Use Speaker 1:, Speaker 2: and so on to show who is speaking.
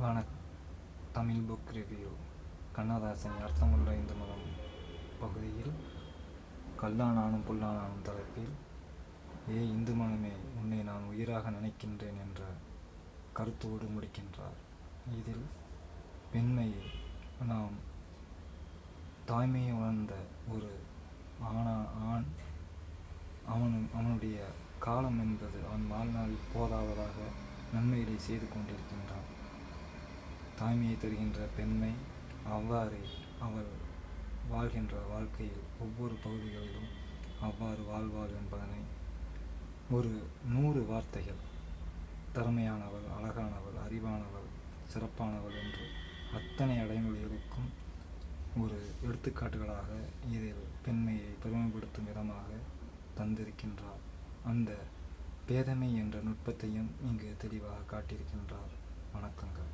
Speaker 1: வணக்கம். Tamil book review. Kannadasan அர்த்தமுள்ள இந்து மதம் பகுதியில் கல்லானானும் புல்லானானும் தலைப்பில் இந்து மதமே, உன்னை நான் உயிராக நினைக்கின்றேன் என்ற கருத்தோடு முடிக்கின்றார். இதில் பெண்மையை, நாம் தாய்மையை உணர்ந்த ஒரு ஆண் அவனுடைய காலம் என்பது அவன் வாழ்நாளில் போதாவதாக நன்மைகளை செய்து கொண்டிருக்கின்றான். தாய்மையை தருகின்ற பெண்மை அவ்வாறு அவள் வாழ்கின்ற வாழ்க்கையில் ஒவ்வொரு பகுதிகளிலும் அவ்வாறு வாழ்வாள் என்பதனை ஒரு 100 வார்த்தைகள், திறமையானவள், அழகானவள், அறிவானவள், சிறப்பானவள் என்று அத்தனை அடைமொழிகளுக்கும் ஒரு எடுத்துக்காட்டுகளாக இதில் பெண்மையை பெருமைப்படுத்தும் விதமாக தந்திருக்கின்றார். அந்த பேதமை என்ற நுட்பத்தையும் இங்கு தெளிவாக காட்டியிருக்கின்றார். வணக்கங்கள்.